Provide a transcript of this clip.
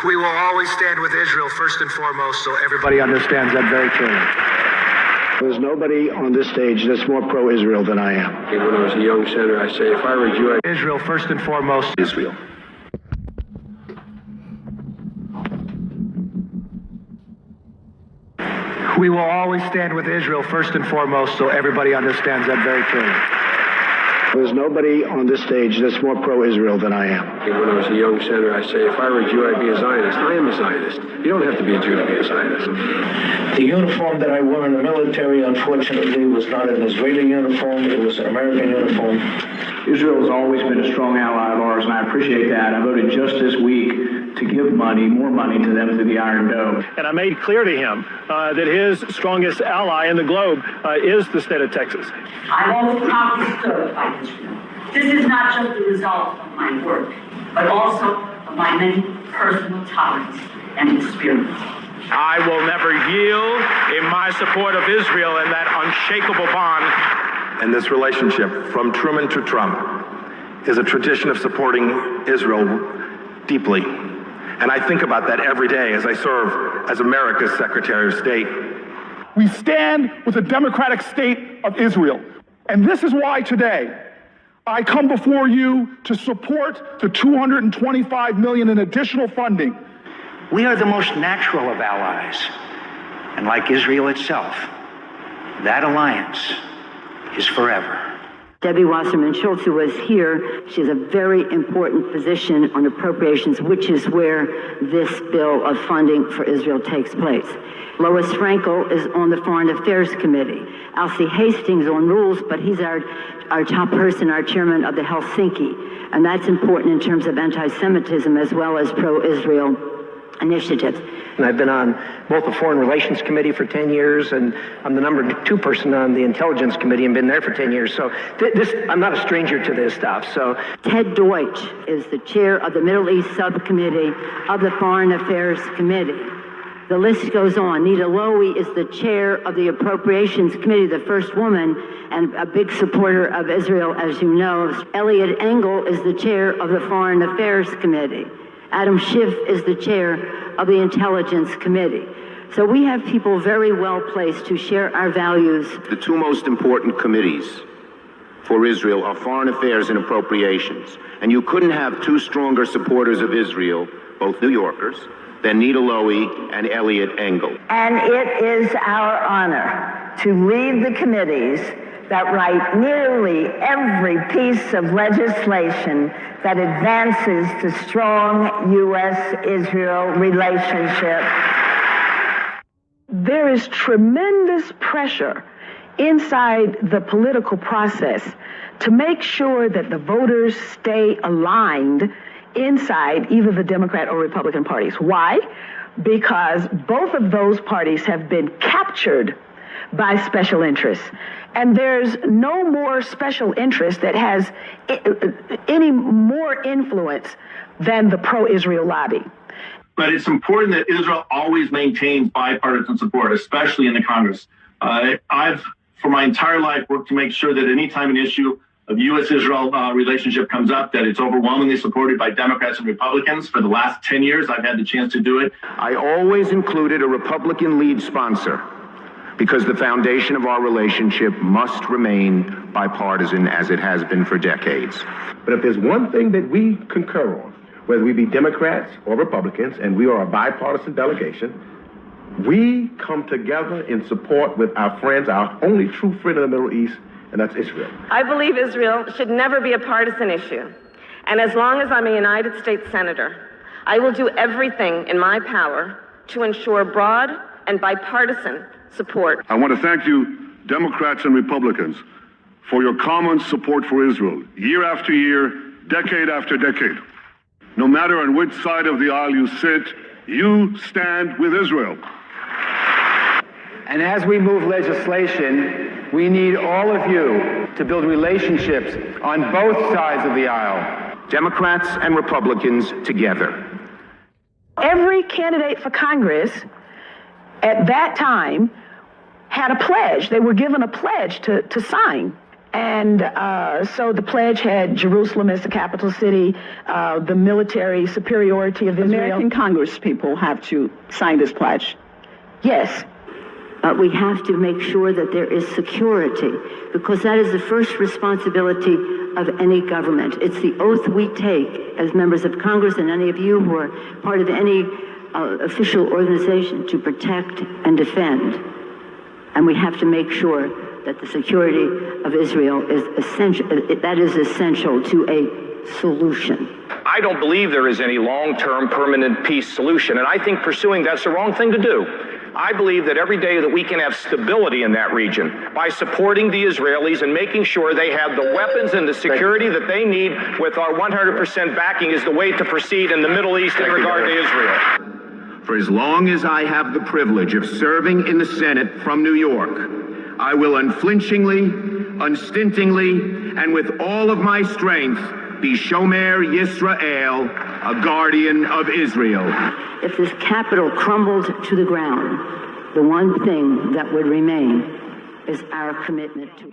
We will always stand with Israel first and foremost, so everybody understands that very clearly. There's nobody on this stage that's more pro-Israel than I am. When I was a young senator, I say, if I were you, Israel first and foremost. Israel. We will always stand with Israel first and foremost, so everybody understands that very clearly. There's nobody on this stage that's more pro-Israel than I am. When I was a young senator, I say, if I were a Jew, I'd be a Zionist. I am a Zionist. You don't have to be a Jew to be a Zionist. The uniform that I wore in the military, unfortunately, was not an Israeli uniform. It was an American uniform. Israel has always been a strong ally of ours, and I appreciate that. I voted just this week to give money, more money to them through the Iron Dome. And I made clear to him that his strongest ally in the globe is the state of Texas. I've always proudly stood by Israel. This is not just the result of my work, but also of my many personal talents and experience. I will never yield in my support of Israel and that unshakable bond. And this relationship, from Truman to Trump, is a tradition of supporting Israel deeply. And I think about that every day as I serve as America's Secretary of State. We stand with the democratic state of Israel. And this is why today I come before you to support the $225 million in additional funding. We are the most natural of allies. And like Israel itself, that alliance is forever. Debbie Wasserman Schultz, who was here, she has a very important position on appropriations, which is where this bill of funding for Israel takes place. Lois Frankel is on the Foreign Affairs Committee. Alcee Hastings on rules, but he's our top person, our chairman of the Helsinki. And that's important in terms of anti-Semitism as well as pro-Israel initiatives. And I've been on both the Foreign Relations Committee for 10 years, and I'm the number 2 person on the Intelligence Committee and been there for 10 years. So I'm not a stranger to this stuff. So Ted Deutsch is the chair of the Middle East Subcommittee of the Foreign Affairs Committee. The list goes on. Nita Lowey is the chair of the Appropriations Committee, the first woman, and a big supporter of Israel, as you know. Eliot Engel is the chair of the Foreign Affairs Committee. Adam Schiff is the chair of the Intelligence Committee. So we have people very well placed to share our values. The two most important committees for Israel are Foreign Affairs and Appropriations. And you couldn't have two stronger supporters of Israel, both New Yorkers, than Nita Lowey and Eliot Engel. And it is our honor to lead the committees that write nearly every piece of legislation that advances the strong U.S.-Israel relationship. There is tremendous pressure inside the political process to make sure that the voters stay aligned inside either the Democrat or Republican parties. Why? Because both of those parties have been captured by special interests. And there's no more special interest that has any more influence than the pro-Israel lobby. But it's important that Israel always maintains bipartisan support, especially in the Congress. I've, for my entire life, worked to make sure that anytime an issue of U.S.-Israel relationship comes up, that it's overwhelmingly supported by Democrats and Republicans. For the last 10 years, I've had the chance to do it. I always included a Republican lead sponsor, because the foundation of our relationship must remain bipartisan as it has been for decades. But if there's one thing that we concur on, whether we be Democrats or Republicans, and we are a bipartisan delegation, we come together in support with our friends, our only true friend in the Middle East, and that's Israel. I believe Israel should never be a partisan issue. And as long as I'm a United States Senator, I will do everything in my power to ensure broad and bipartisan support. I want to thank you, Democrats and Republicans, for your common support for Israel, year after year, decade after decade. No matter on which side of the aisle you sit, you stand with Israel. And as we move legislation, we need all of you to build relationships on both sides of the aisle. Democrats and Republicans together. Every candidate for Congress at that time had a pledge. They were given a pledge to sign. And so the pledge had Jerusalem as the capital city, the military superiority of Israel. American Congress people have to sign this pledge. Yes. But we have to make sure that there is security, because that is the first responsibility of any government. It's the oath we take as members of Congress and any of you who are part of any official organization to protect and defend. And we have to make sure that the security of Israel is essential. That is essential to a solution. I don't believe there is any long-term permanent peace solution, and I think pursuing that's the wrong thing to do. I believe that every day that we can have stability in that region by supporting the Israelis and making sure they have the weapons and the security that they need with our 100% backing is the way to proceed in the Middle East in regard to Israel. For as long as I have the privilege of serving in the Senate from New York, I will unflinchingly, unstintingly, and with all of my strength be Shomer Yisrael, a guardian of Israel. If this capital crumbled to the ground, the one thing that would remain is our commitment to